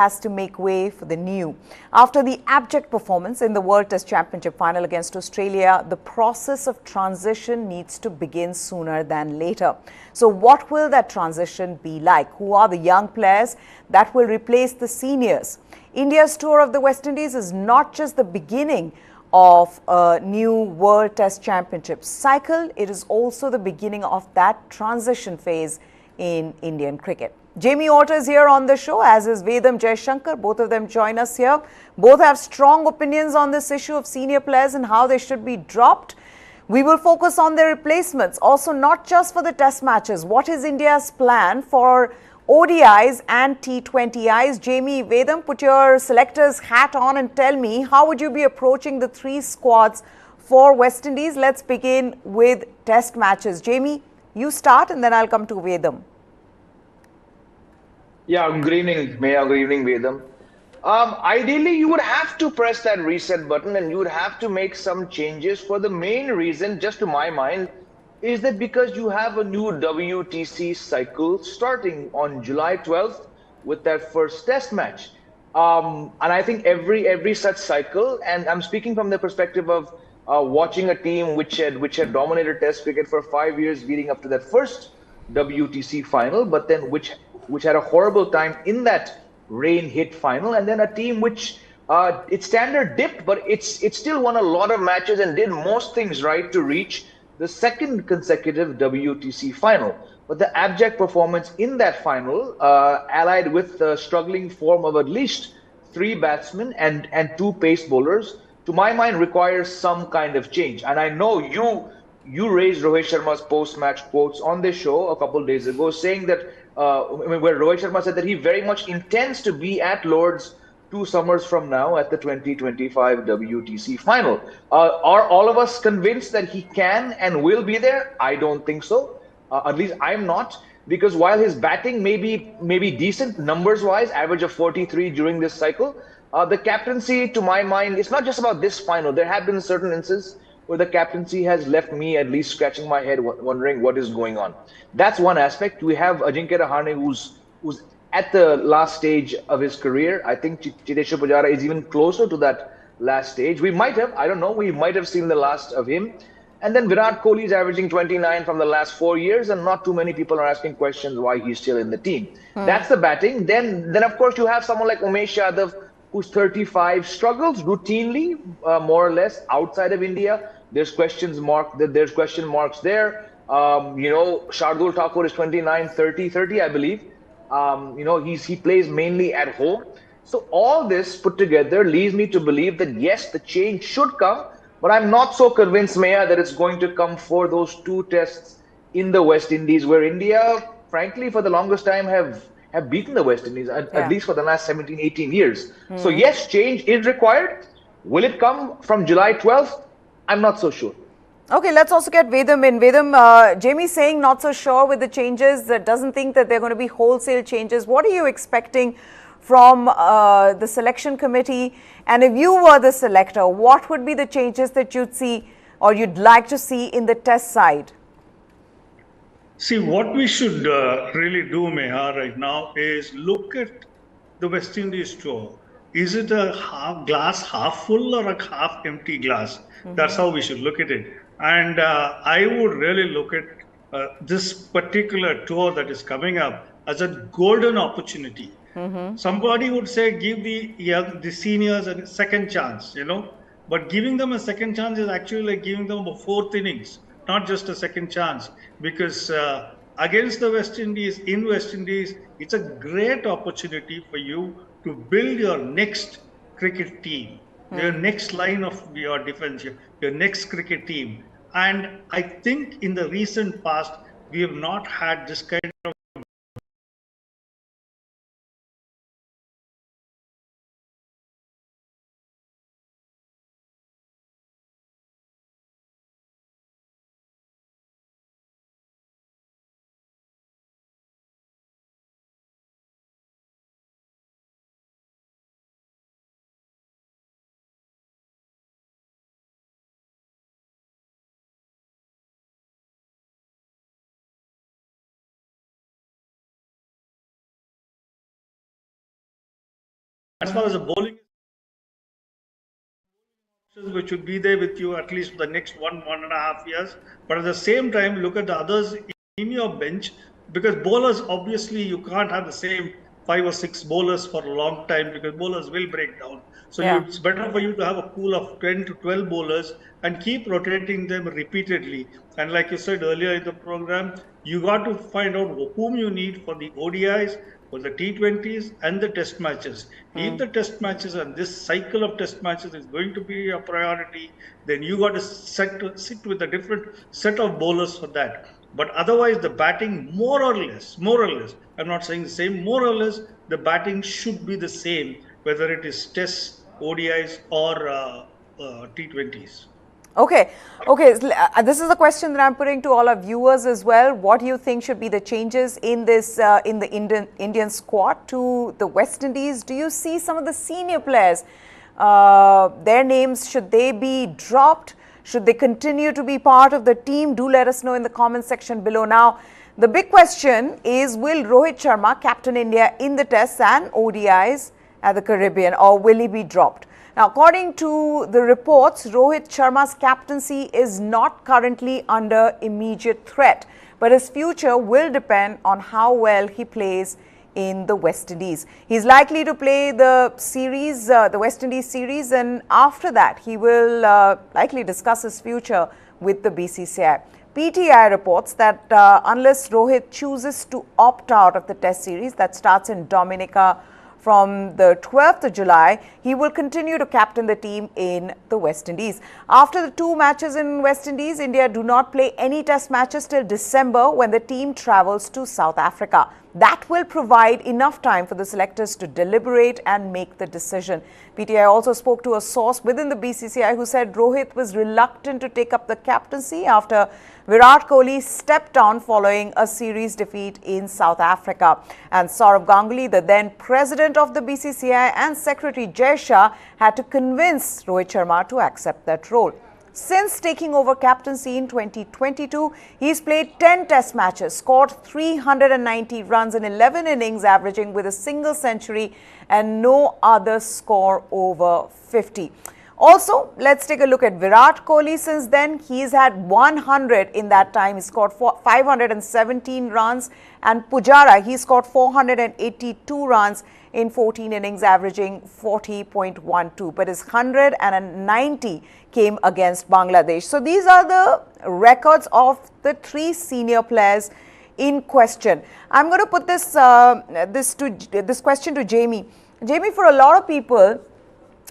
has to make way for the new. After the abject performance in the World Test Championship final against Australia, the process of transition needs to begin sooner than later. So what will that transition be like? Who are the young players that will replace the seniors? India's tour of the West Indies is not just the beginning of a new World Test Championship cycle, it is also the beginning of that transition phase in Indian cricket. Jamie Orta is here on the show, as is Vedam Jaishankar. Both of them join us here. Both have strong opinions on this issue of senior players and how they should be dropped. We will focus on their replacements. Also, not just for the test matches. What is India's plan for ODIs and T20Is? Jamie, Vedam, put your selector's hat on and tell me, how would you be approaching the three squads for West Indies? Let's begin with test matches. Jamie, you start and then I'll come to Vedam. Yeah, good evening, Maya. Good evening, Vedam. Ideally, you would have to press that reset button and you would have to make some changes for the main reason, just to my mind, is that because you have a new WTC cycle starting on July 12th with that first test match. And I think every such cycle, and I'm speaking from the perspective of watching a team which had dominated Test cricket for 5 years leading up to that first WTC final, but then which had a horrible time in that rain hit final, and then a team which its standard dipped, but it still won a lot of matches and did most things right to reach the second consecutive WTC final. But the abject performance in that final, allied with the struggling form of at least three batsmen and two pace bowlers, to my mind requires some kind of change. And I know you raised Rohit Sharma's post-match quotes on this show a couple of days ago, saying that where Rohit Sharma said that he very much intends to be at Lord's 2 summers from now at the 2025 WTC final. Are all of us convinced that he can and will be there? I don't think so. At least I'm not, because while his batting may be decent numbers-wise, average of 43 during this cycle, the captaincy, to my mind, it's not just about this final. There have been certain instances where the captaincy has left me at least scratching my head, wondering what is going on. That's one aspect. We have Ajinkya Rahane, who's at the last stage of his career. I think Chiteshwar Pujara is even closer to that last stage. We might have, I don't know, we might have seen the last of him. And then Virat Kohli is averaging 29 from the last 4 years, and not too many people are asking questions why he's still in the team. That's the batting. Then of course you have someone like Umesh Yadav, who's 35, struggles routinely, more or less, outside of India. There's question marks there. Shardul Thakur is 29, 30, I believe. He plays mainly at home. So all this put together leads me to believe that yes, the change should come, but I'm not so convinced, Maya, that it's going to come for those two tests in the West Indies, where India, frankly, for the longest time have beaten the West Indies, at least for the last 17, 18 years. So yes, change is required. Will it come from July 12th? I'm not so sure. Okay, let's also get Vedam in. Vedam, Jamie's saying not so sure with the changes, doesn't think that they're going to be wholesale changes. What are you expecting from the selection committee? And if you were the selector, what would be the changes that you'd see or you'd like to see in the test side? See, what we should really do, Meha, right now is look at the West Indies tour. Is it a glass half full or a half empty glass? That's how we should look at it. And I would really look at this particular tour that is coming up as a golden opportunity. Somebody would say give the seniors a second chance, but giving them a second chance is actually like giving them a fourth innings, not just a second chance, because against the West Indies, in West Indies, it's a great opportunity for you to build your next cricket team, your next line of your defense, your next cricket team. And I think in the recent past, we have not had this kind As far as the bowling, which would be there with you at least for the next 1.5 years. But at the same time, look at the others in your bench, because bowlers, obviously you can't have the same 5 or 6 bowlers for a long time, because bowlers will break down. So Yeah. it's better for you to have a pool of 10 to 12 bowlers and keep rotating them repeatedly. And like you said earlier in the program, you got to find out whom you need for the ODIs, for the T20s and the test matches. If the test matches and this cycle of test matches is going to be a priority, then you got to sit with a different set of bowlers for that. But otherwise, the batting, more or less, I'm not saying the same, more or less, the batting should be the same, whether it is tests, ODIs or T20s. Okay. This is a question that I'm putting to all our viewers as well. What do you think should be the changes in this in the Indian squad to the West Indies? Do you see some of the senior players, their names, should they be dropped? Should they continue to be part of the team? Do let us know in the comment section below. Now, the big question is, will Rohit Sharma captain India in the tests and ODIs at the Caribbean, or will he be dropped? Now, according to the reports, Rohit Sharma's captaincy is not currently under immediate threat, but his future will depend on how well he plays in the West Indies. He's likely to play the series, the West Indies series, and after that, he will likely discuss his future with the BCCI. PTI reports that unless Rohit chooses to opt out of the Test series that starts in Dominica from the 12th of July, he will continue to captain the team in the West Indies. After the 2 matches in West Indies, India do not play any test matches till December, when the team travels to South Africa. That will provide enough time for the selectors to deliberate and make the decision. PTI also spoke to a source within the BCCI who said Rohit was reluctant to take up the captaincy after Virat Kohli stepped down following a series defeat in South Africa. And Sourav Ganguly, the then president of the BCCI, and Secretary Jai Shah had to convince Rohit Sharma to accept that role. Since taking over captaincy in 2022, he's played 10 test matches, scored 390 runs in 11 innings, averaging with a single century and no other score over 50. Also, let's take a look at Virat Kohli. Since then, he's had 100 in that time. He scored 517 runs. And Pujara, he scored 482 runs in 14 innings, averaging 40.12. But his 190 came against Bangladesh. So these are the records of the 3 senior players in question. I'm going to put this question to Jamie. Jamie, for a lot of people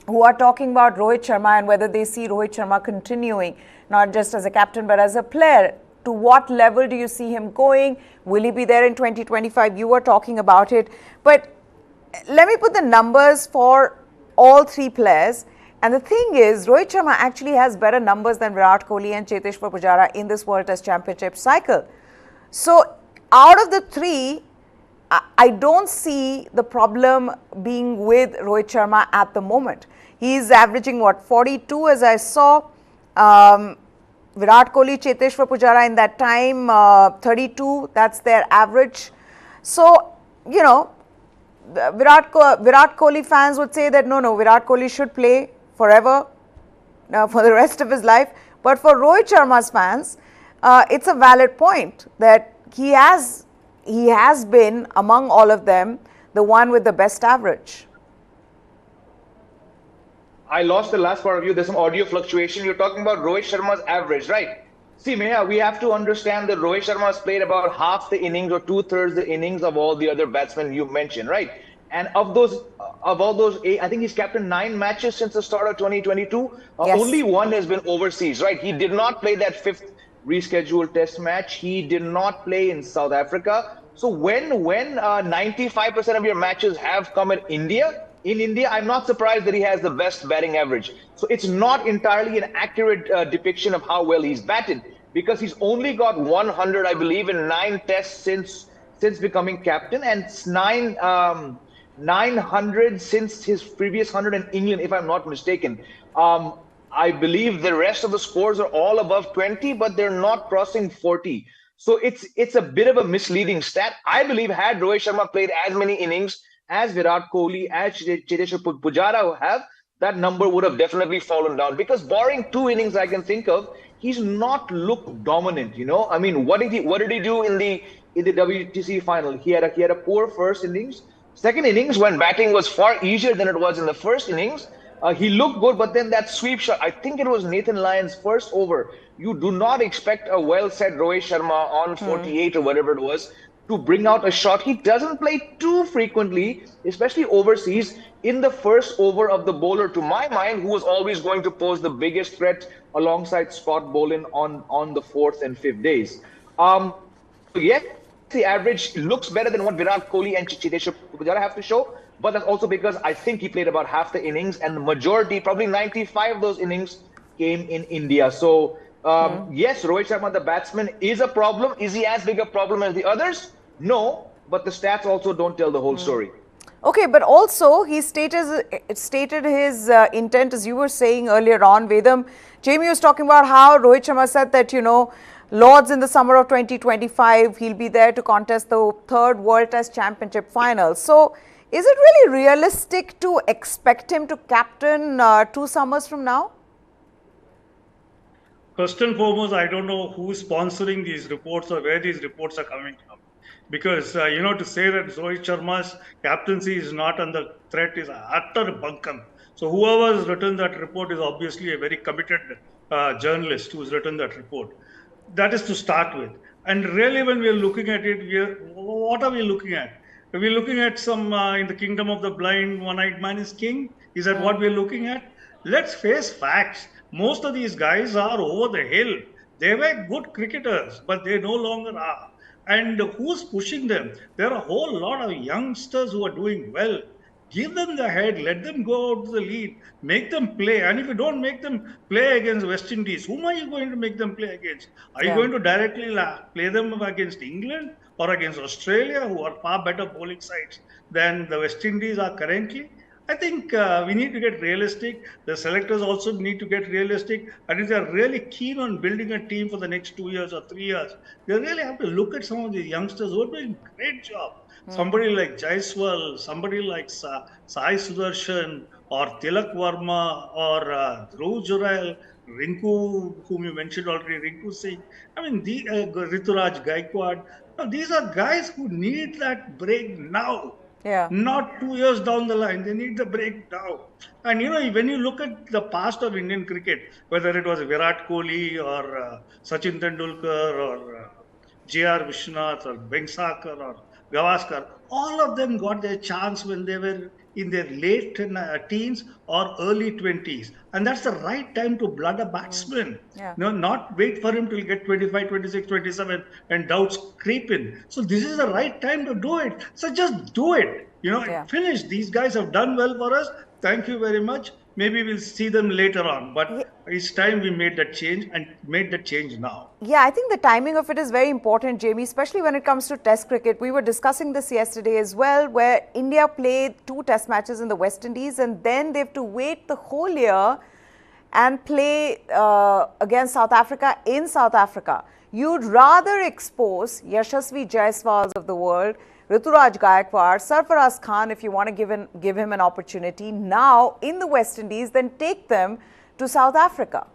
who are talking about Rohit Sharma and whether they see Rohit Sharma continuing, not just as a captain but as a player, to what level do you see him going? Will he be there in 2025? You were talking about it. But let me put the numbers for all 3 players. And the thing is, Rohit Sharma actually has better numbers than Virat Kohli and Cheteshwar Pujara in this World Test Championship cycle. So, out of the 3, I don't see the problem being with Rohit Sharma at the moment. He's averaging, what, 42 as I saw. Virat Kohli, Cheteshwar Pujara in that time, 32, that's their average. So, you know, Virat Kohli fans would say that no, Virat Kohli should play forever, for the rest of his life. But for Rohit Sharma's fans, it's a valid point that he has been, among all of them, the one with the best average. I lost the last part of you. There's some audio fluctuation. You're talking about Rohit Sharma's average, right? See, Meha, we have to understand that Rohit Sharma has played about half the innings or 2/3 the innings of all the other batsmen you mentioned, right? And of all those 8, I think he's captained 9 matches since the start of 2022. Yes. Only 1 has been overseas, right? He did not play that 5th rescheduled test match. He did not play in South Africa. So when 95% of your matches have come in India, I'm not surprised that he has the best batting average. So it's not entirely an accurate depiction of how well he's batted, because he's only got 100, I believe, in 9 tests since becoming captain, and 900 since his previous 100 in England, if I'm not mistaken. I believe the rest of the scores are all above 20, but they're not crossing 40. So it's a bit of a misleading stat. I believe had Rohit Sharma played as many innings as Virat Kohli, as Chiteshwar Pujara have, that number would have definitely fallen down. Because barring 2 innings I can think of, he's not looked dominant. I mean, what did he do in the WTC final? He had a poor first innings. Second innings, when batting was far easier than it was in the first innings, he looked good, but then that sweep shot, I think it was Nathan Lyon's first over. You do not expect a well set Rohit Sharma on 48 or whatever it was to bring out a shot. He doesn't play too frequently, especially overseas, in the first over of the bowler, to my mind, who was always going to pose the biggest threat alongside Scott Boland on the fourth and fifth days. So yes, the average looks better than what Virat Kohli and Chiteshwar Pujara have to show, but that's also because I think he played about half the innings, and the majority, probably 95 of those innings, came in India. So yes, Rohit Sharma, the batsman, is a problem. Is he as big a problem as the others? No, but the stats also don't tell the whole story. Okay, but also he stated his intent, as you were saying earlier on, Vedam. Jamie was talking about how Rohit Sharma said that, Lords in the summer of 2025, he'll be there to contest the third World Test Championship final. So, is it really realistic to expect him to captain 2 summers from now? First and foremost, I don't know who's sponsoring these reports or where these reports are coming from. Because, to say that Rohit Sharma's captaincy is not under threat is utter bunkum. So whoever has written that report is obviously a very committed journalist who's written that report. That is to start with. And really, when we are looking at it, what are we looking at? Are we looking at some in the kingdom of the blind, one-eyed man is king? Is that what we're looking at? Let's face facts. Most of these guys are over the hill. They were good cricketers, but they no longer are. And who's pushing them? There are a whole lot of youngsters who are doing well. Give them the head, let them go out to the lead, make them play. And if you don't make them play against West Indies, whom are you going to make them play against? Are you going to directly play them against England or against Australia, who are far better bowling sides than the West Indies are currently? I think we need to get realistic. The selectors also need to get realistic. And if they're really keen on building a team for the next 2 years or 3 years, they really have to look at some of these youngsters who are doing a great job. Somebody like Jaiswal, somebody like Sai Sudarshan, or Tilak Verma, or Dhruv Jurel, Rinku, whom you mentioned already, Rinku Singh. I mean, Ruturaj Gaikwad. Now, these are guys who need that break now. Yeah. Not 2 years down the line. They need the break now. And when you look at the past of Indian cricket, whether it was Virat Kohli or Sachin Tendulkar or J.R. Vishnath or Bengsakar or Gavaskar, all of them got their chance when they were in their late teens or early 20s. And that's the right time to blood a batsman. Not wait for him to get 25, 26, 27 and doubts creep in. So this is the right time to do it. So just do it. Finish. These guys have done well for us. Thank you very much. Maybe we'll see them later on. But it's time we made that change and made that change now. Yeah, I think the timing of it is very important, Jamie, especially when it comes to Test cricket. We were discussing this yesterday as well, where India played 2 Test matches in the West Indies and then they have to wait the whole year and play against South Africa in South Africa. You'd rather expose Yashasvi Jaiswals of the world, Ruturaj Gaikwad, Sarfaraz Khan, if you want to give him an opportunity now in the West Indies, then take them to South Africa.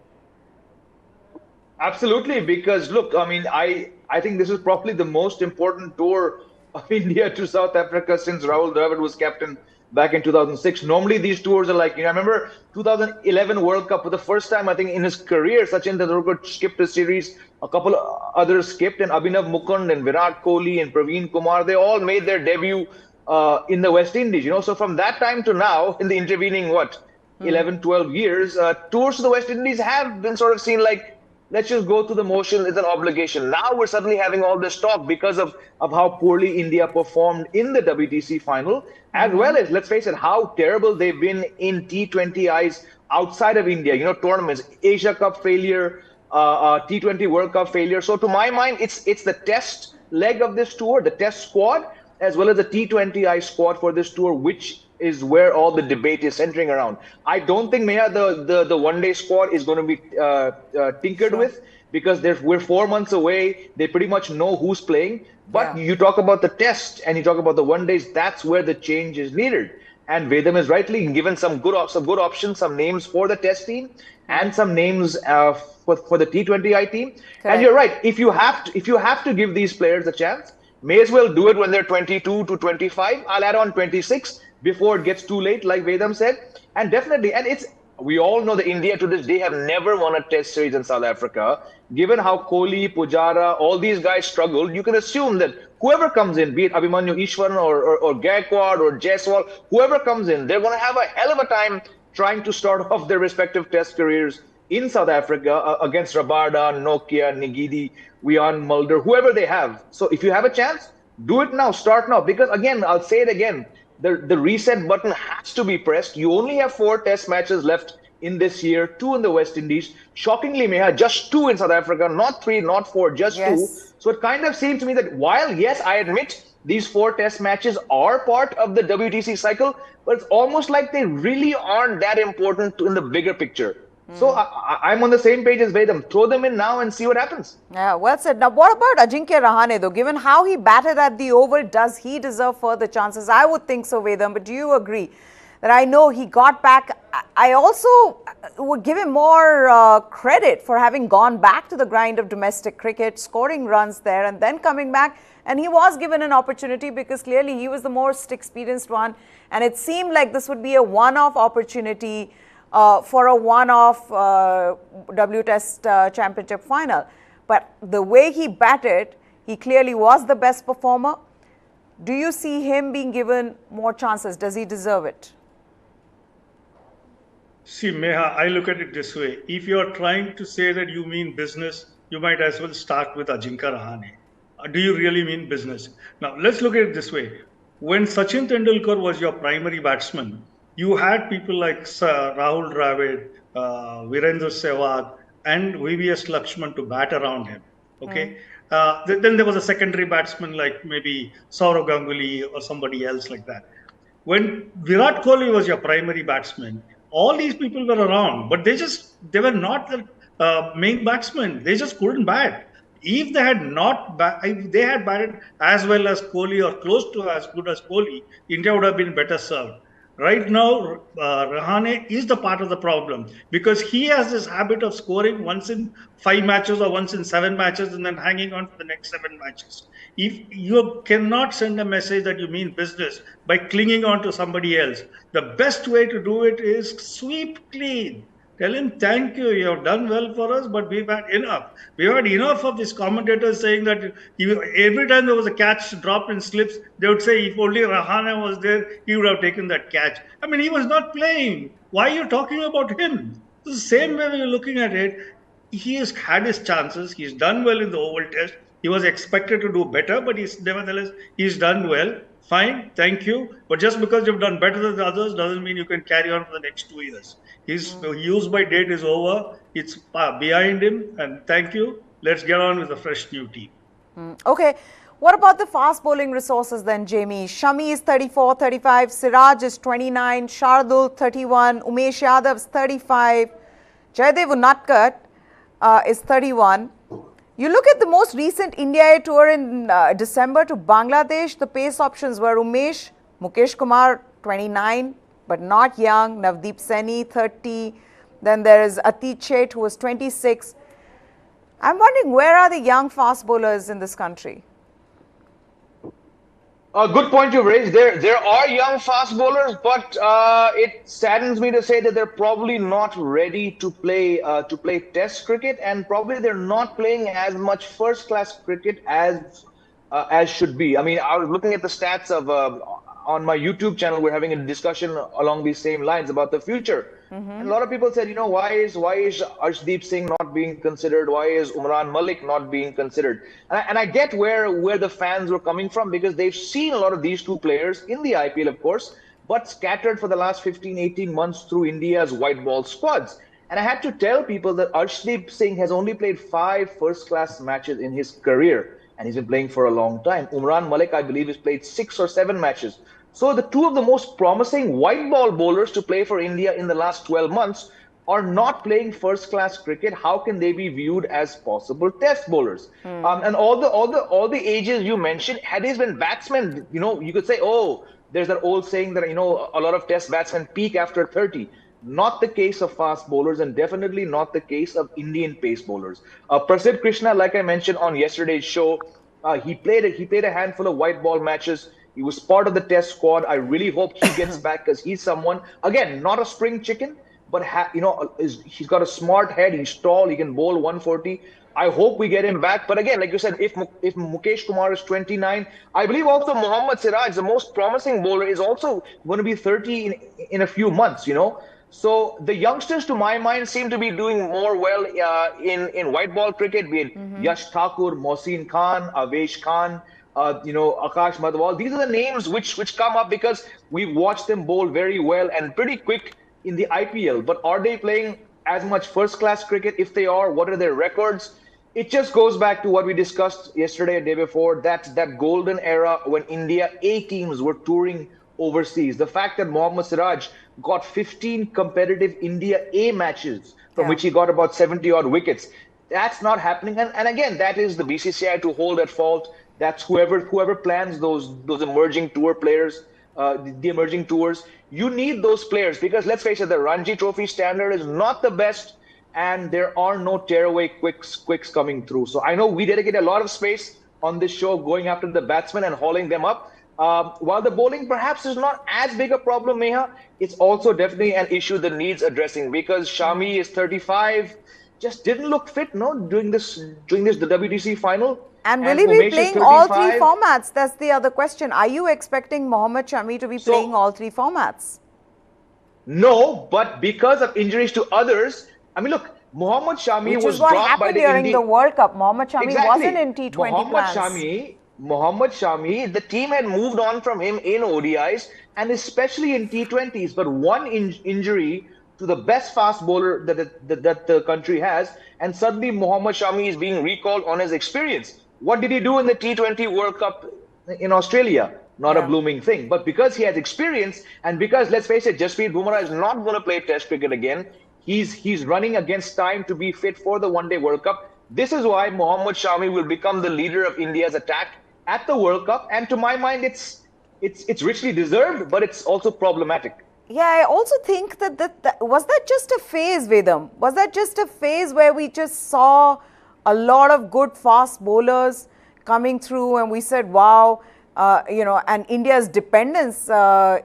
Absolutely, because look, I mean, I think this is probably the most important tour of India to South Africa since Rahul Dravid was captain back in 2006. Normally these tours are like, I remember 2011 World Cup for the first time, I think, in his career, Sachin Tendulkar skipped a series, a couple of others skipped, and Abhinav Mukund and Virat Kohli and Praveen Kumar, they all made their debut in the West Indies, So from that time to now, in the intervening, 11, 12 years, tours to the West Indies have been sort of seen like, let's just go through the motion, it's an obligation. Now we're suddenly having all this talk because of how poorly India performed in the WTC final, as well as, let's face it, how terrible they've been in T20 eyes outside of India, tournaments, Asia Cup failure, T20 World Cup failure. So to my mind, it's the test leg of this tour, the test squad, as well as the T20I squad for this tour, which is where all the debate is centering around. I don't think, Meha, the one-day squad is going to be tinkered with. because we're 4 months away. They pretty much know who's playing. But you talk about the test and you talk about the one days, that's where the change is needed. And Vedam is rightly given some good options, some names for the test team and some names for the T20I team. Correct. And you're right. If you have to give these players a chance, may as well do it when they're 22 to 25. I'll add on 26 before it gets too late, like Vedam said. And definitely, we all know that India to this day have never won a test series in South Africa. Given how Kohli, Pujara, all these guys struggled, you can assume that whoever comes in, be it Abhimanyu Ishwaran or Gaikwad or Jaiswal, whoever comes in, they're going to have a hell of a time trying to start off their respective test careers in South Africa against Rabada, Nokia, Nigidi, Wian, Mulder, whoever they have. So if you have a chance, do it now, start now. Because again, I'll say it again, the reset button has to be pressed. You only have 4 test matches left in this year, 2 in the West Indies. Shockingly, Meha, just 2 in South Africa, not 3, not 4, just 2. So it kind of seems to me that while, yes, I admit these 4 test matches are part of the WTC cycle, but it's almost like they really aren't that important in the bigger picture. So I'm on the same page as Vedam. Throw them in now and see what happens. Yeah, well said. Now, what about Ajinkya Rahane, though? Given how he batted at the Oval, does he deserve further chances? I would think so, Vedam. But do you agree that I know he got back? I also would give him more credit for having gone back to the grind of domestic cricket, scoring runs there, and then coming back. And he was given an opportunity because clearly he was the most experienced one. And it seemed like this would be a one-off opportunity for a one-off W Test Championship final. But the way he batted, he clearly was the best performer. Do you see him being given more chances? Does he deserve it? See, Meha, I look at it this way. If you're trying to say that you mean business, you might as well start with Ajinkya Rahane. Do you really mean business? Now, let's look at it this way. When Sachin Tendulkar was your primary batsman, you had people like Rahul Dravid, Virendra Sehwag, and VVS Lakshman to bat around him. Okay. Then there was a secondary batsman like maybe Saurav Ganguly or somebody else like that. When Virat Kohli was your primary batsman, all these people were around, but they were not the main batsmen. They just couldn't bat. If they had if they had batted as well as Kohli or close to as good as Kohli, India would have been better served. Right now, Rahane is the part of the problem because he has this habit of scoring once in 5 matches or once in 7 matches and then hanging on for the next 7 matches. If you cannot send a message that you mean business by clinging on to somebody else, the best way to do it is sweep clean. Tell him, thank you, you have done well for us, but we've had enough. We've had enough of these commentators saying that every time there was a catch dropped in slips, they would say if only Rahane was there, he would have taken that catch. I mean, he was not playing. Why are you talking about him? It's the same way we're looking at it. He has had his chances. He's done well in the Oval Test. He was expected to do better, but nevertheless, he's done well. Fine, thank you. But just because you've done better than the others doesn't mean you can carry on for the next 2 years. His use by date is over. It's behind him. And thank you. Let's get on with a fresh new team. Okay. What about the fast bowling resources then, Jamie? Shami is 34, 35. Siraj is 29. Shardul, 31. Umesh Yadav is 35. Jaydev Unadkat is 31. You look at the most recent India A tour in December to Bangladesh, the pace options were Umesh, Mukesh Kumar, 29, but not young, Navdeep Saini, 30. Then there is Atit Chet, who was 26. I'm wondering, where are the young fast bowlers in this country? A good point you raised. There are young fast bowlers, but it saddens me to say that they're probably not ready to play Test cricket, and probably they're not playing as much first-class cricket as should be. I mean, I was looking at the stats of on my YouTube channel. We're having a discussion along these same lines about the future. And a lot of people said, why is Arshdeep Singh not being considered? Why is Umran Malik not being considered? And I get where the fans were coming from, because they've seen a lot of these two players in the IPL, of course, but scattered for the last 15, 18 months through India's white ball squads. And I had to tell people that Arshdeep Singh has only played 5 first-class matches in his career, and he's been playing for a long time. Umran Malik, I believe, has played 6 or 7 matches. So the two of the most promising white ball bowlers to play for India in the last 12 months are not playing first class cricket, how can they be viewed as possible test bowlers? And all the ages you mentioned, had these been batsmen, you could say, oh, there's that old saying that a lot of test batsmen peak after 30. Not the case of fast bowlers, and definitely not the case of Indian pace bowlers. Prasidh Krishna, like I mentioned on yesterday's show, he played a handful of white ball matches. He was part of the test squad. I really hope he gets back, because he's someone, again, not a spring chicken, but he's got a smart head. He's tall. He can bowl 140. I hope we get him back. But again, like you said, if Mukesh Kumar is 29, I believe also Mohammad Siraj, the most promising bowler, is also going to be 30 in a few months. So the youngsters, to my mind, seem to be doing more well in white ball cricket, be it Yash Thakur, Mohsin Khan, Avesh Khan, Akash Madhwal. These are the names which come up because we've watched them bowl very well and pretty quick in the IPL. But are they playing as much first-class cricket? If they are, what are their records? It just goes back to what we discussed yesterday and day before, that golden era when India A teams were touring overseas. The fact that Mohammad Siraj got 15 competitive India A matches, from which he got about 70 odd wickets, that's not happening. And again, that is the BCCI to hold at fault. That's whoever plans those emerging tour players, the emerging tours. You need those players, because let's face it, the Ranji Trophy standard is not the best, and there are no tearaway quicks coming through. So I know we dedicate a lot of space on this show going after the batsmen and hauling them up. While the bowling perhaps is not as big a problem, Meha, it's also definitely an issue that needs addressing, because Shami is 35, just didn't look fit, no, during this the WTC final. And will he be playing all three formats? That's the other question. Are you expecting Mohammad Shami to be playing all three formats? No, but because of injuries to others, I mean, look, Mohammad Shami was dropped by the during the World Cup. Mohammad Shami wasn't in T20 plans. Mohammad Shami, the team had moved on from him in ODIs and especially in T20s. But one injury to the best fast bowler that the country has, and suddenly Mohammad Shami is being recalled on his experience. What did he do in the T20 World Cup in Australia? Not a blooming thing. But because he has experience, and because, let's face it, Jasprit Bumrah is not going to play Test cricket again, he's running against time to be fit for the One Day World Cup. This is why Mohammad Shami will become the leader of India's attack at the World Cup. And to my mind, it's richly deserved, but it's also problematic. Yeah, I also think that was that just a phase, Vedam? Was that just a phase where we just saw a lot of good fast bowlers coming through and we said, wow, and India's dependence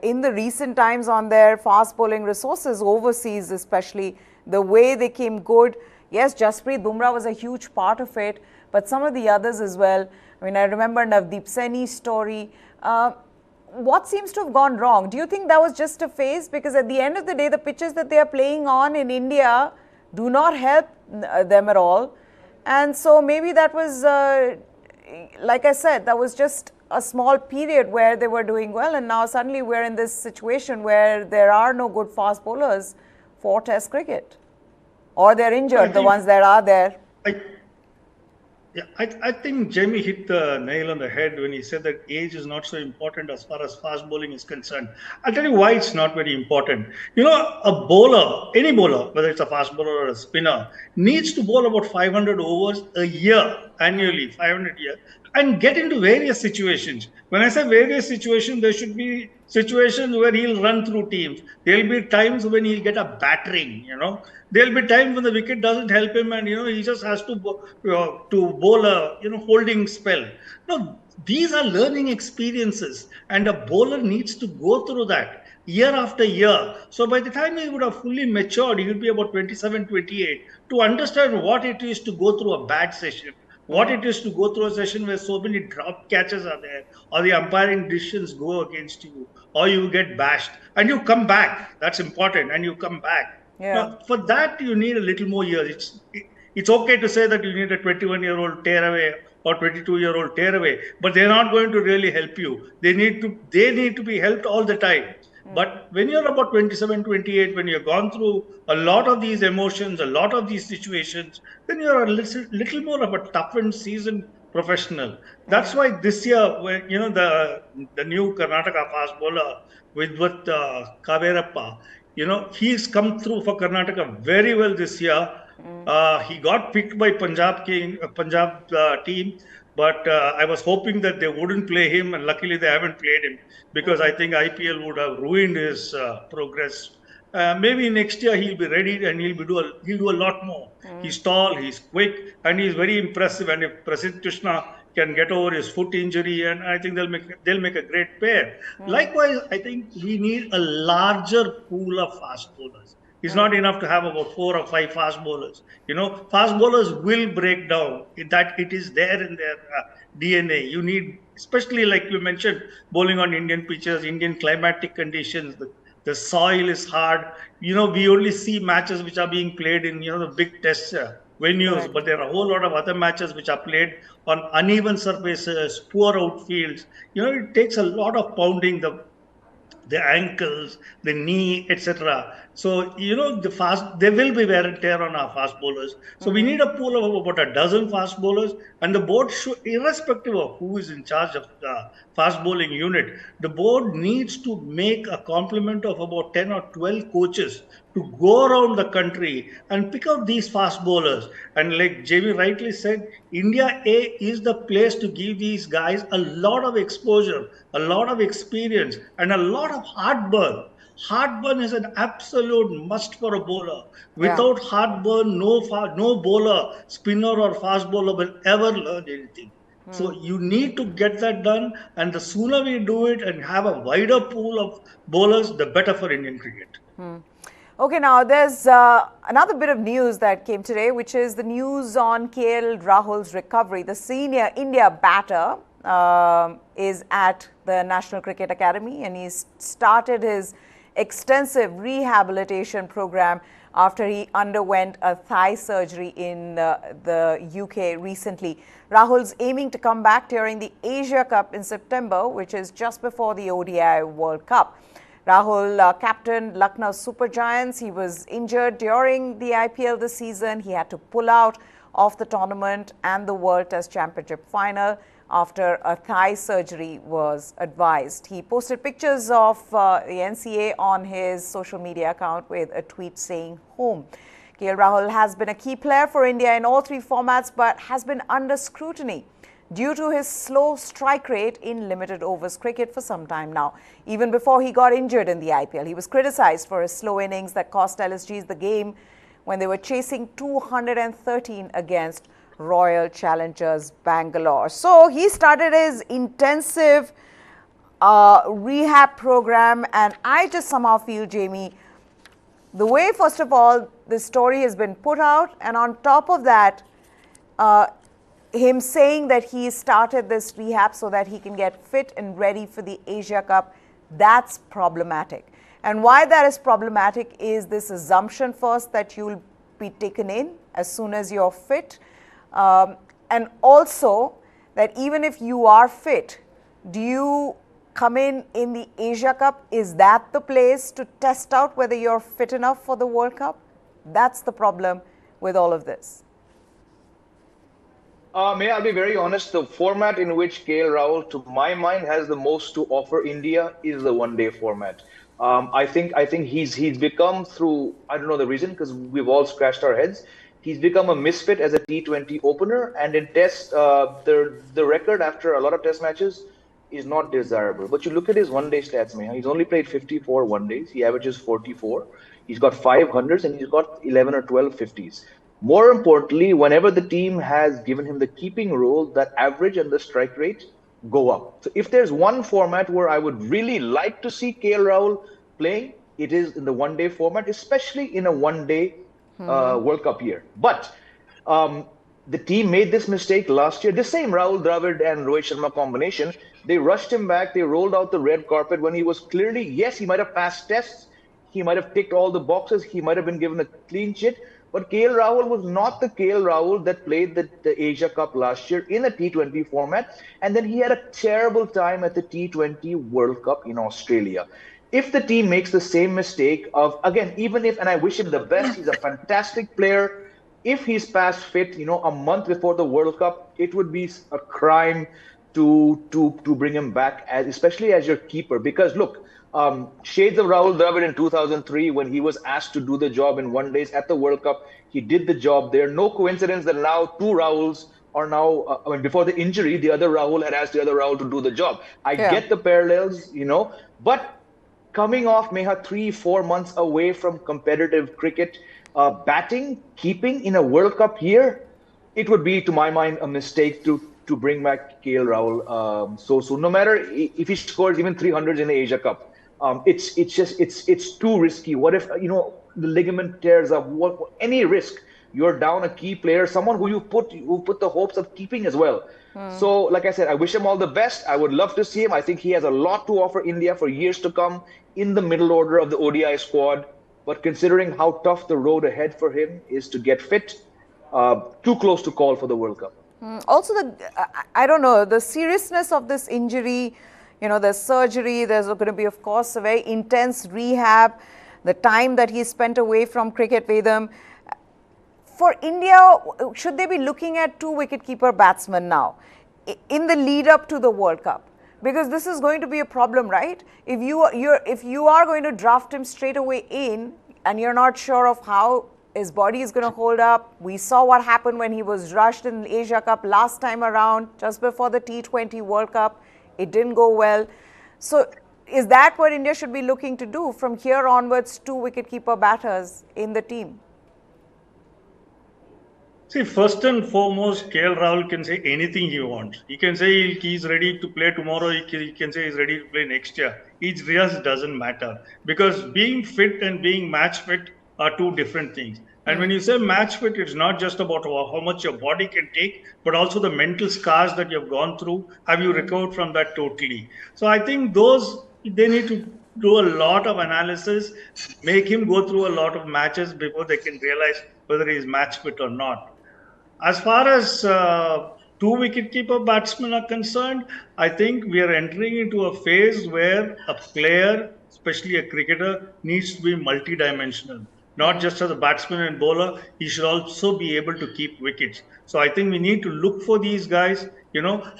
in the recent times on their fast bowling resources overseas, especially the way they came good. Yes, Jasprit Bumrah was a huge part of it, but some of the others as well. I mean, I remember Navdeep Saini's story. What seems to have gone wrong? Do you think that was just a phase? Because at the end of the day, the pitches that they are playing on in India do not help them at all. And so maybe that was, like I said, that was just a small period where they were doing well. And now suddenly we're in this situation where there are no good fast bowlers for Test cricket. Or they're injured, the ones that are there. I think Jamie hit the nail on the head when he said that age is not so important as far as fast bowling is concerned. I'll tell you why it's not very important. A bowler, any bowler, whether it's a fast bowler or a spinner, needs to bowl about 500 overs a year, annually, 500 a year, and get into various situations. When I say various situations, there should be situations where he'll run through teams. There'll be times when he'll get a battering, There'll be times when the wicket doesn't help him and, he just has to bowl a, holding spell. No, these are learning experiences and a bowler needs to go through that year after year. So by the time he would have fully matured, he would be about 27, 28 to understand what it is to go through a bad session. What it is to go through a session where so many drop catches are there, or the umpiring decisions go against you, or you get bashed, and you come back. That's important, and you come back. Yeah. Now, for that, you need a little more years. It's okay to say that you need a 21-year-old tearaway or 22-year-old tearaway, but they're not going to really help you. They need to be helped all the time. But when you're about 27, 28, when you've gone through a lot of these emotions, a lot of these situations, then you're a little more of a toughened, seasoned professional. That's why this year, when the new Karnataka fast bowler with Kaverappa, he's come through for Karnataka very well this year. He got picked by Punjab team, but I was hoping that they wouldn't play him, and luckily they haven't played him because I think IPL would have ruined his progress. Maybe next year he'll be ready and he'll do a lot more. He's tall, he's quick, and he's very impressive. And if Prasidh Krishna can get over his foot injury, and I think they'll make a great pair. Likewise, I think we need a larger pool of fast bowlers. It's not enough to have about 4 or 5 fast bowlers. Fast bowlers will break down. It is there in their DNA. You need, especially like you mentioned, bowling on Indian pitches, Indian climatic conditions. The soil is hard. We only see matches which are being played in the big test venues, Correct. but there are a whole lot of other matches which are played on uneven surfaces, poor outfields. It takes a lot of pounding the ankles, the knee, etc. So, there will be wear and tear on our fast bowlers. So we need a pool of about a dozen fast bowlers, and the board should, irrespective of who is in charge of the fast bowling unit, the board needs to make a complement of about 10 or 12 coaches to go around the country and pick out these fast bowlers. And like JV rightly said, India A is the place to give these guys a lot of exposure, a lot of experience, and a lot of heartburn. Heartburn is an absolute must for a bowler. Without heartburn, no bowler, spinner or fast bowler will ever learn anything. So you need to get that done, and the sooner we do it and have a wider pool of bowlers, the better for Indian cricket. Okay, now there's another bit of news that came today, which is the news on KL Rahul's recovery. The senior India batter is at the National Cricket Academy, and he's started his extensive rehabilitation program after he underwent a thigh surgery in the UK recently. Rahul's aiming to come back during the Asia Cup in September, which is just before the ODI World Cup. Rahul captained Lucknow Super Giants. He was injured during the IPL this season. He had to pull out of the tournament and the World Test Championship final after a thigh surgery was advised. He posted pictures of the NCA on his social media account with a tweet saying home. KL Rahul has been a key player for India in all 3 formats, but has been under scrutiny due to his slow strike rate in limited overs cricket for some time now. Even before he got injured in the IPL, he was criticised for his slow innings that cost LSGs the game when they were chasing 213 against Royal Challengers Bangalore. So he started his intensive rehab program, and I just somehow feel, Jamie, the way, first of all, this story has been put out, and on top of that, him saying that he started this rehab so that he can get fit and ready for the Asia Cup, that's problematic. And why that is problematic is this assumption first that you'll be taken in as soon as you're fit. And also that even if you are fit, do you come in the Asia Cup? Is that the place to test out whether you're fit enough for the World Cup? That's the problem with all of this. I'll be very honest. The format in which KL Rahul, to my mind, has the most to offer India is the one-day format. I think he's become, through, I don't know the reason, because we've all scratched our heads, he's become a misfit as a T20 opener, and in tests, the record after a lot of test matches is not desirable. But you look at his one-day stats, man. He's only played 54 one-days. He averages 44. He's got 5 hundreds and he's got 11 or 12 50s. More importantly, whenever the team has given him the keeping role, that average and the strike rate go up. So if there's one format where I would really like to see KL Rahul playing, it is in the one-day format, especially in a one-day World Cup year. But the team made this mistake last year. The same Rahul Dravid and Rohit Sharma combination, they rushed him back. They rolled out the red carpet when he was clearly, yes, he might have passed tests. He might have ticked all the boxes. He might have been given a clean sheet. But KL Rahul was not the KL Rahul that played the Asia Cup last year in a T20 format. And then he had a terrible time at the T20 World Cup in Australia. If the team makes the same mistake of, again, even if, and I wish him the best, he's a fantastic player. If he's past fit, a month before the World Cup, it would be a crime to bring him back, especially as your keeper. Because look, Shades of Rahul Dravid in 2003 when he was asked to do the job in 1 days at the World Cup. He did the job there. No coincidence that now two Rahuls are now, I mean, before the injury, the other Rahul had asked the other Rahul to do the job. I Yeah. get the parallels, but coming off Meha 3, 4 months away from competitive cricket, batting, keeping in a World Cup year, it would be, to my mind, a mistake to bring back KL Rahul so soon. No matter if he scores even 300s in the Asia Cup, it's too risky. What if the ligament tears up? Any risk? You're down a key player, someone who put the hopes of keeping as well. So, like I said, I wish him all the best. I would love to see him. I think he has a lot to offer India for years to come in the middle order of the ODI squad. But considering how tough the road ahead for him is to get fit, too close to call for the World Cup. Also, I don't know, the seriousness of this injury, there's surgery, there's going to be, of course, a very intense rehab, the time that he spent away from cricket, Vedam. For India, should they be looking at two wicketkeeper batsmen now in the lead up to the World Cup? Because this is going to be a problem, right? If you are going to draft him straight away in and you're not sure of how his body is going to hold up. We saw what happened when he was rushed in the Asia Cup last time around, just before the T20 World Cup. It didn't go well. So is that what India should be looking to do from here onwards, two wicketkeeper batters in the team? See, first and foremost, KL Rahul can say anything he wants. He can say he's ready to play tomorrow. He can say he's ready to play next year. It just doesn't matter. Because being fit and being match fit are two different things. And when you say match fit, it's not just about how much your body can take, but also the mental scars that you've gone through. Have you recovered from that totally? So I think they need to do a lot of analysis, make him go through a lot of matches before they can realize whether he's match fit or not. As far as two wicketkeeper batsmen are concerned, I think we are entering into a phase where a player, especially a cricketer, needs to be multidimensional. Not just as a batsman and bowler, he should also be able to keep wickets. So I think we need to look for these guys.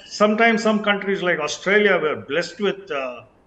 Sometimes some countries like Australia were blessed with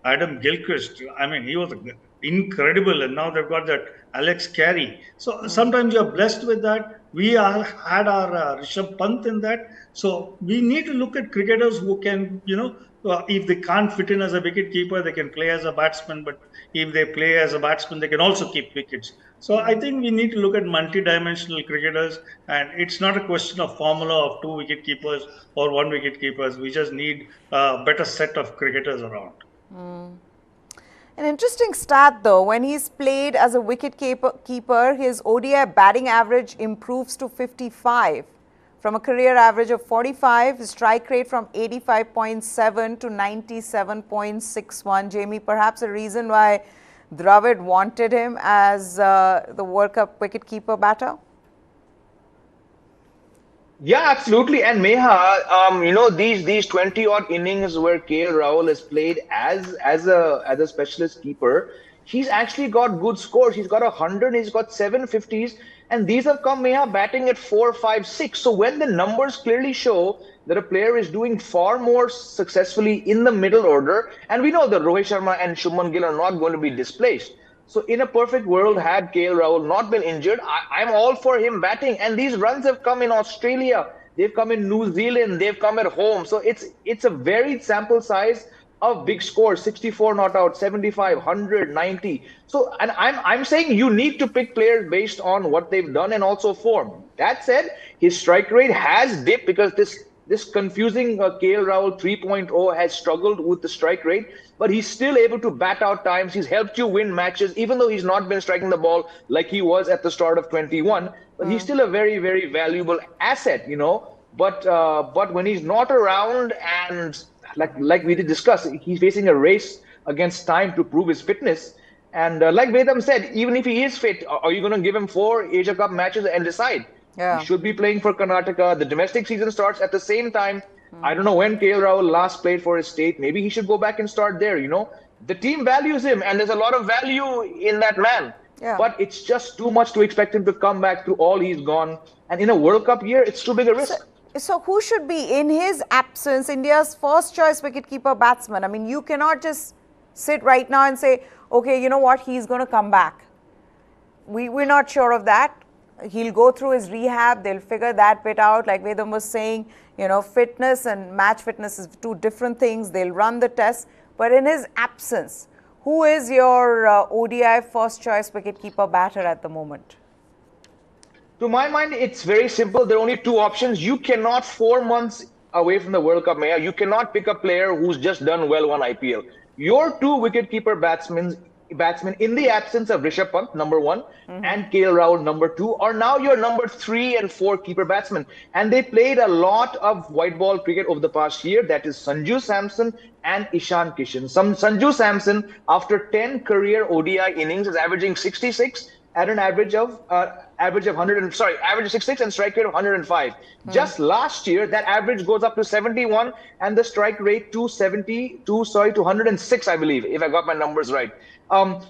Adam Gilchrist. I mean, he was incredible, and now they've got that Alex Carey. So sometimes you're blessed with that. We had our Rishabh Pant in that. So we need to look at cricketers who can, if they can't fit in as a wicket keeper, they can play as a batsman. But if they play as a batsman, they can also keep wickets. So I think we need to look at multi-dimensional cricketers. And it's not a question of formula of two wicket keepers or one wicket keepers. We just need a better set of cricketers around. An interesting stat though, when he's played as a wicket keeper, his ODI batting average improves to 55 from a career average of 45, his strike rate from 85.7 to 97.61. Jamie, perhaps a reason why Dravid wanted him as the World Cup wicket-keeper batter? Yeah, absolutely. And Meha, these 20 odd innings where KL Rahul has played as a specialist keeper, he's actually got good scores. He's got 100, he's got 750s, and these have come, Meha, batting at 4, 5, 6. So when the numbers clearly show that a player is doing far more successfully in the middle order, and we know that Rohit Sharma and Shubman Gill are not going to be displaced. So in a perfect world, had KL Rahul not been injured, I'm all for him batting. And these runs have come in Australia, they've come in New Zealand, they've come at home. So it's a varied sample size of big scores: 64 not out, 75, 100, 90. So, and I'm saying you need to pick players based on what they've done and also form. That said, his strike rate has dipped because this confusing KL Rahul 3.0 has struggled with the strike rate, but he's still able to bat out times. He's helped you win matches, even though he's not been striking the ball like he was at the start of 21. But he's still a very, very valuable asset, But when he's not around, and like we did discuss, he's facing a race against time to prove his fitness. And like Vedam said, even if he is fit, are you going to give him 4 Asia Cup matches and decide? Yeah. He should be playing for Karnataka. The domestic season starts at the same time. I don't know when KL Rahul last played for his state. Maybe he should go back and start there, The team values him, and there's a lot of value in that man. Yeah. But it's just too much to expect him to come back to all he's gone. And in a World Cup year, it's too big a risk. So who should be, in his absence, India's first choice wicketkeeper batsman? I mean, you cannot just sit right now and say, okay, you know what, he's going to come back. We're not sure of that. He'll go through his rehab. They'll figure that bit out. Like Vedam was saying, you know, fitness and match fitness is two different things. They'll run the tests. But in his absence, who is your ODI first choice wicketkeeper batter at the moment? To my mind, it's very simple. There are only two options. You cannot, 4 months away from the World Cup, Maya, you cannot pick a player who's just done well on IPL. Your two wicketkeeper batsmen in the absence of Rishabh Pant, number one, and KL Rahul, number two, are now your number 3 and 4 keeper batsmen. And they played a lot of white ball cricket over the past year. That is Sanju Samson and Ishan Kishan. Sanju Samson, after 10 career ODI innings, is averaging 66 at an average of 66 and strike rate of 105. Just last year, that average goes up to 71 and the strike rate to 106, I believe, if I got my numbers right.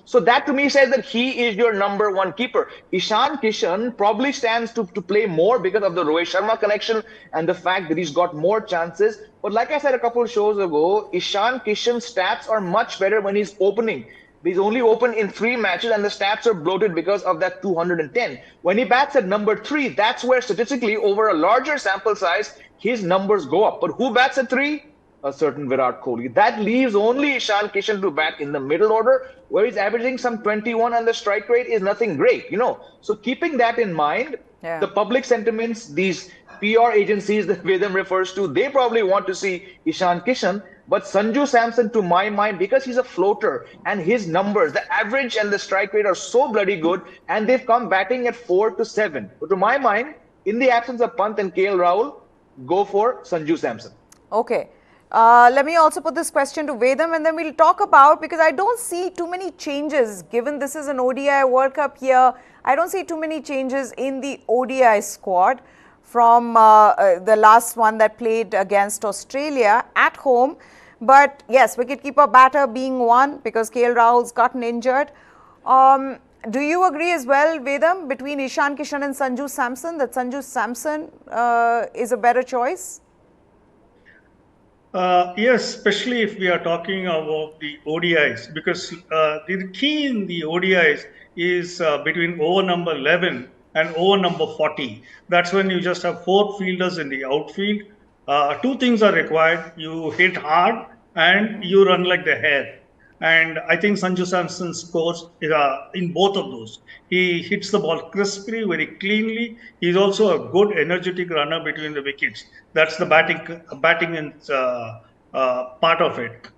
So that to me says that he is your number 1 keeper. Ishan Kishan probably stands to play more because of the Rohit Sharma connection and the fact that he's got more chances. But like I said a couple of shows ago, Ishan Kishan's stats are much better when he's opening. He's only opened in 3 matches and the stats are bloated because of that 210. When he bats at number 3, that's where statistically over a larger sample size, his numbers go up. But who bats at 3? A certain Virat Kohli. That leaves only Ishan Kishan to bat in the middle order, where he's averaging some 21 and the strike rate is nothing great, you know. So keeping that in mind, the public sentiments, these PR agencies that Vedam refers to, they probably want to see Ishan Kishan. But Sanju Samson, to my mind, because he's a floater and his numbers, the average and the strike rate are so bloody good, and they've come batting at 4 to 7. But to my mind, in the absence of Pant and KL Rahul, go for Sanju Samson. Okay. Let me also put this question to Vedam and then we'll talk about, because I don't see too many changes, given this is an ODI World Cup year. I don't see too many changes in the ODI squad from the last one that played against Australia at home. But yes, wicketkeeper batter being one because KL Rahul's gotten injured. Do you agree as well, Vedam, between Ishan Kishan and Sanju Samson, that Sanju Samson is a better choice? Yes, especially if we are talking about the ODIs, because the key in the ODIs is between over number 11 and over number 40. That's when you just have 4 fielders in the outfield. 2 things are required. You hit hard and you run like the hare. And I think Sanju Samson scores in both of those. He hits the ball crisply, very cleanly. He's also a good, energetic runner between the wickets. That's the batting and part of it.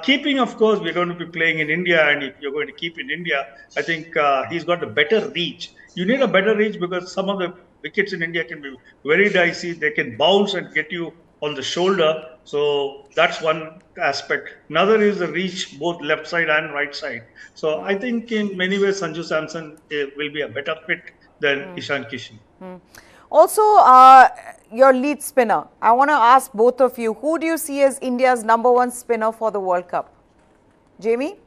Keeping, of course, we're going to be playing in India, and if you're going to keep in India, I think he's got a better reach. You need a better reach because some of the wickets in India can be very dicey. They can bounce and get you on the shoulder. So that's one aspect. Another is the reach, both left side and right side. So I think in many ways, Sanju Samson will be a better fit than Ishan Kishan. Also, your lead spinner. I want to ask both of you, who do you see as India's number 1 spinner for the World Cup? Jamie?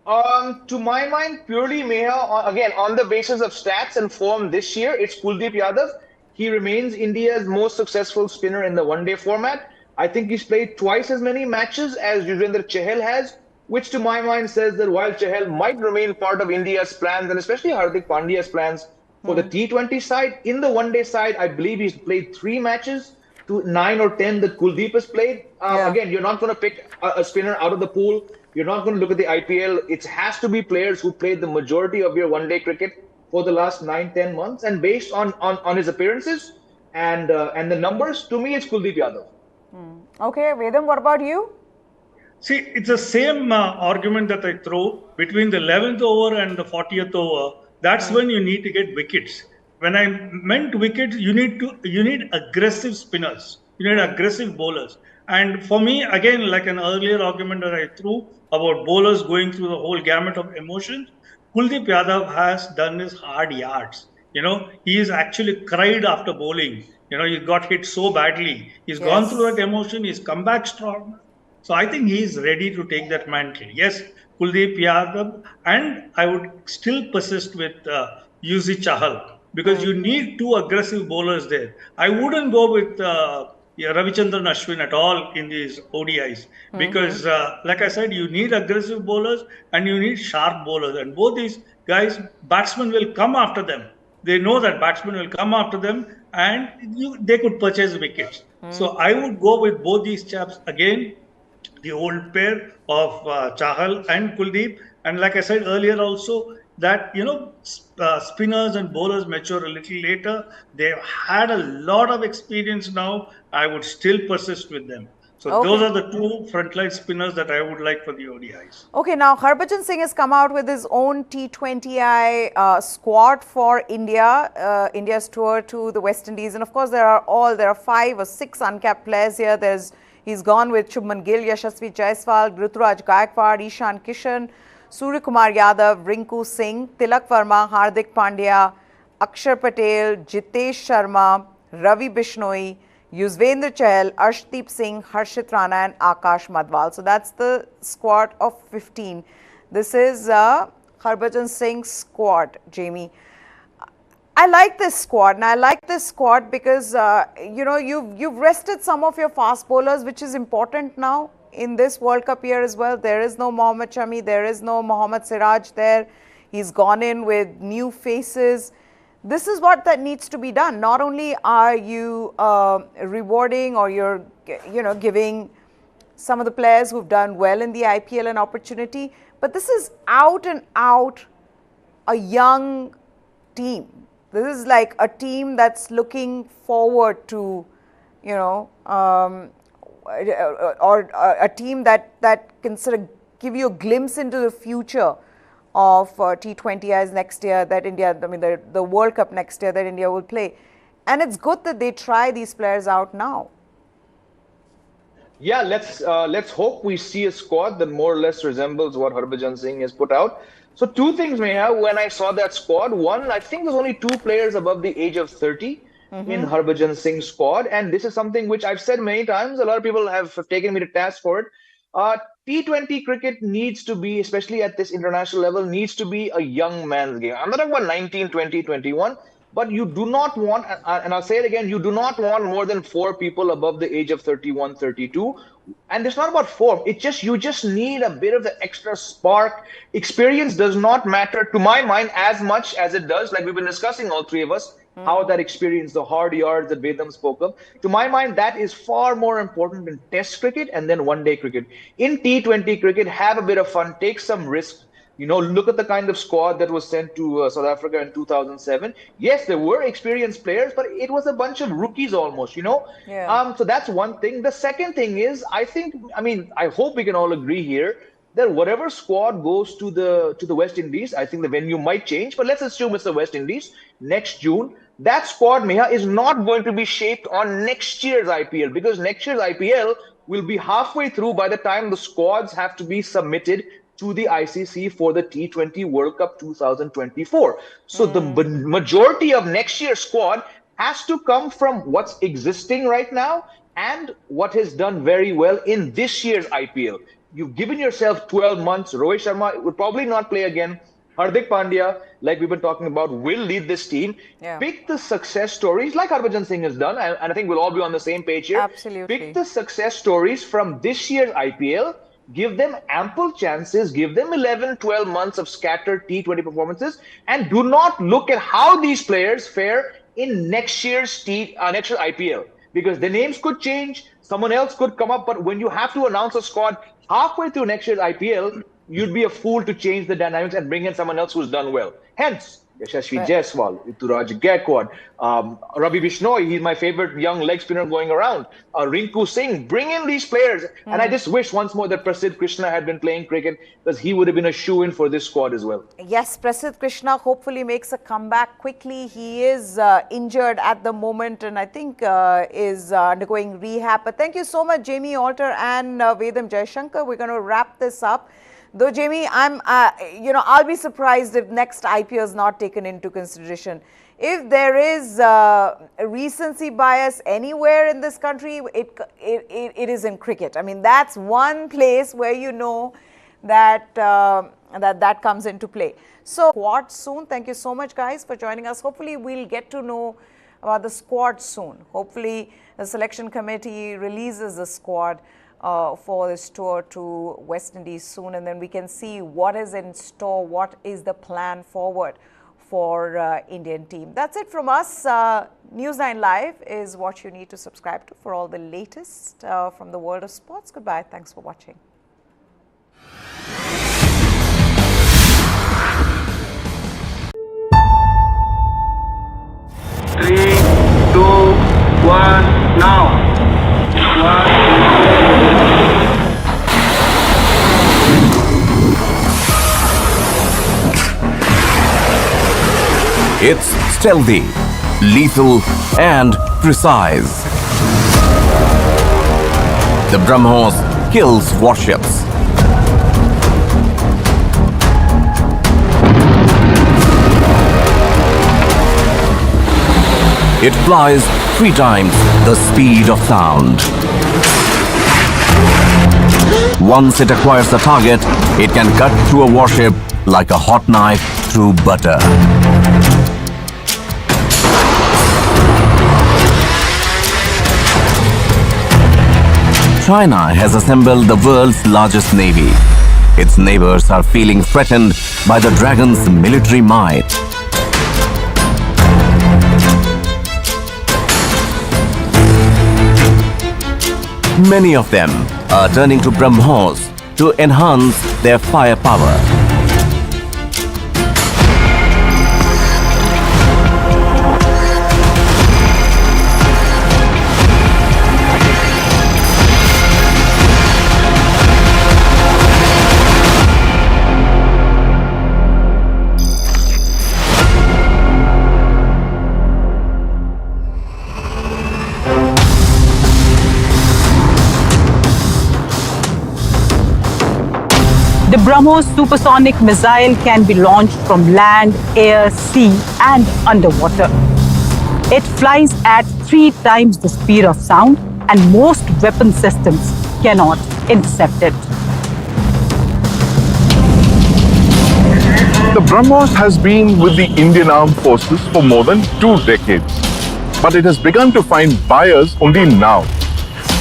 To my mind, purely Meha, again, on the basis of stats and form this year, it's Kuldeep Yadav. He remains India's most successful spinner in the one-day format. I think he's played twice as many matches as Yuzvendra Chahal has, which to my mind says that while Chahal might remain part of India's plans, and especially Hardik Pandya's plans for the T20 side, in the one-day side, I believe he's played 3 matches to 9 or 10 that Kuldeep has played. Again, you're not going to pick a spinner out of the pool. You're not going to look at the IPL. It has to be players who played the majority of your one-day cricket for the last 9-10 months, and based on his appearances and the numbers, to me it's Kuldeep Yadav. Okay, Vedam, what about you? See, it's the same argument that I throw between the 11th over and the 40th over. That's when you need to get wickets. When I meant wickets, you need aggressive spinners. You need aggressive bowlers. And for me, again, like an earlier argument that I threw about bowlers going through the whole gamut of emotions, Kuldeep Yadav has done his hard yards. You know, he has actually cried after bowling. You know, he got hit so badly. He's gone through that emotion. He's come back strong. So I think he's ready to take that mantle. Yes, Kuldeep Yadav, and I would still persist with Yuzvendra Chahal because you need 2 aggressive bowlers there. I wouldn't go with Ravichandran Ashwin at all in these ODIs because, like I said, you need aggressive bowlers and you need sharp bowlers, and both these guys, batsmen will come after them. They know that batsmen will come after them, and they could purchase wickets. So I would go with both these chaps again, the old pair of Chahal and Kuldeep. And like I said earlier, also that spinners and bowlers mature a little later. They've had a lot of experience now. I would still persist with them. So those are the two frontline spinners that I would like for the ODIs. Okay, now Harbhajan Singh has come out with his own T20I squad for India, India's tour to the West Indies, and of course there are 5 or 6 uncapped players here. He's gone with Shubman Gill, Yashasvi Jaiswal, Ruturaj Gaikwad, Ishan Kishan, Surya Kumar Yadav, Rinku Singh, Tilak Verma, Hardik Pandya, Akshar Patel, Jitesh Sharma, Ravi Bishnoi, Yuzvendra Chahal, Arshdeep Singh, Harshit Rana and Akash Madhwal. So that's the squad of 15. This is Harbhajan Singh's squad, Jamie. I like this squad, and I like this squad because you've rested some of your fast bowlers, which is important now in this World Cup year as well. There is no Mohammad Shami, there is no Mohammad Siraj there. He's gone in with new faces. This is what that needs to be done. Not only are you rewarding or you're giving some of the players who've done well in the IPL an opportunity, but this is out and out a young team. This is like a team that's looking forward to, or a team that can sort of give you a glimpse into the future of T20Is next year that India, the World Cup next year that India will play. And it's good that they try these players out now. Yeah, let's hope we see a squad that more or less resembles what Harbhajan Singh has put out. So 2 things, Meha, when I saw that squad. One, I think there's only 2 players above the age of 30 in Harbhajan Singh's squad. And this is something which I've said many times. A lot of people have taken me to task for it. T20 cricket needs to be, especially at this international level, needs to be a young man's game. I'm not talking about 19, 20, 21, but you do not want, and I'll say it again, you do not want more than 4 people above the age of 31, 32. And it's not about form. You just need a bit of the extra spark. Experience does not matter, to my mind, as much as it does, like we've been discussing, all 3 of us, how that experience, the hard yards that Vedam spoke of. To my mind, that is far more important than Test cricket and then one-day cricket. In T20 cricket, have a bit of fun, take some risks. Look at the kind of squad that was sent to South Africa in 2007. Yes, there were experienced players, but it was a bunch of rookies almost, Yeah. So that's one thing. The second thing is, I hope we can all agree here that whatever squad goes to the West Indies, I think the venue might change, but let's assume it's the West Indies next June. That squad, Meha, is not going to be shaped on next year's IPL, because next year's IPL will be halfway through by the time the squads have to be submitted to the ICC for the T20 World Cup 2024. So the majority of next year's squad has to come from what's existing right now and what has done very well in this year's IPL. You've given yourself 12 months. Rohit Sharma would probably not play again. Hardik Pandya, like we've been talking about, will lead this team. Yeah. Pick the success stories like Harbhajan Singh has done, and I think we'll all be on the same page here. Absolutely. Pick the success stories from this year's IPL, give them ample chances, give them 11, 12 months of scattered T20 performances, and do not look at how these players fare in next year's IPL, because the names could change, someone else could come up, but when you have to announce a squad halfway through next year's IPL, you'd be a fool to change the dynamics and bring in someone else who's done well. Hence, Yashasvi Jaiswal, Ruturaj Gaikwad, Ravi Bishnoi, he's my favorite young leg spinner going around. Rinku Singh, bring in these players. And I just wish once more that Prasidh Krishna had been playing cricket, because he would have been a shoo-in for this squad as well. Yes, Prasidh Krishna hopefully makes a comeback quickly. He is injured at the moment and I think is undergoing rehab. But thank you so much, Jamie Alter and Vedam Jaishankar. We're going to wrap this up. Though, Jamie, I'll be surprised if next IPO is not taken into consideration. If there is a recency bias anywhere in this country, it is in cricket. I mean, that's one place where you know that that comes into play. So, what soon? Thank you so much, guys, for joining us. Hopefully, we'll get to know about the squad soon. Hopefully, the selection committee releases the squad for this tour to West Indies soon, and then we can see what is in store, what is the plan forward for Indian team. That's it from us. News9 Live is what you need to subscribe to for all the latest from the world of sports. Goodbye. Thanks for watching. Three, two, one, now. It's stealthy, lethal and precise. The Brahmos kills warships. It flies 3 times the speed of sound. Once it acquires the target, it can cut through a warship like a hot knife through butter. China has assembled the world's largest navy. Its neighbors are feeling threatened by the Dragon's military might. Many of them are turning to Brahmos to enhance their firepower. The Brahmos supersonic missile can be launched from land, air, sea and underwater. It flies at 3 times the speed of sound and most weapon systems cannot intercept it. The Brahmos has been with the Indian Armed Forces for more than 2 decades, but it has begun to find buyers only now.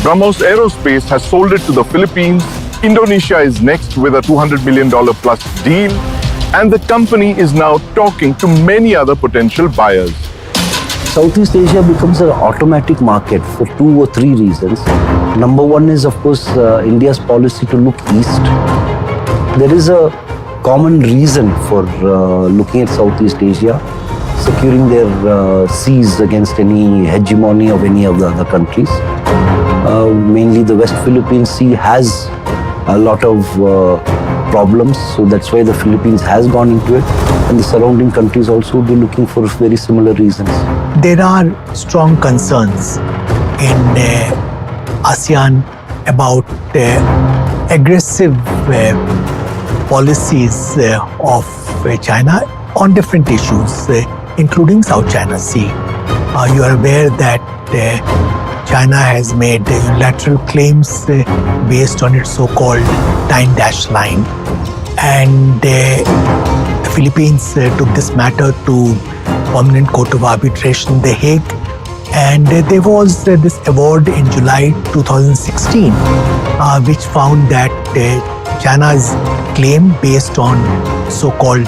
Brahmos Aerospace has sold it to the Philippines. Indonesia is next with a $200 million plus deal, and the company is now talking to many other potential buyers. Southeast Asia becomes an automatic market for 2 or 3 reasons. Number one is, of course, India's policy to look east. There is a common reason for looking at Southeast Asia, securing their seas against any hegemony of any of the other countries. Mainly the West Philippine Sea has a lot of problems, so that's why the Philippines has gone into it, and the surrounding countries also will be looking for very similar reasons. There are strong concerns in ASEAN about aggressive policies of China on different issues, including South China Sea. You are aware that China has made unilateral claims based on its so-called Tyne Dash Line, and the Philippines took this matter to Permanent Court of Arbitration, The Hague, and there was this award in July 2016 which found that China's claim based on so-called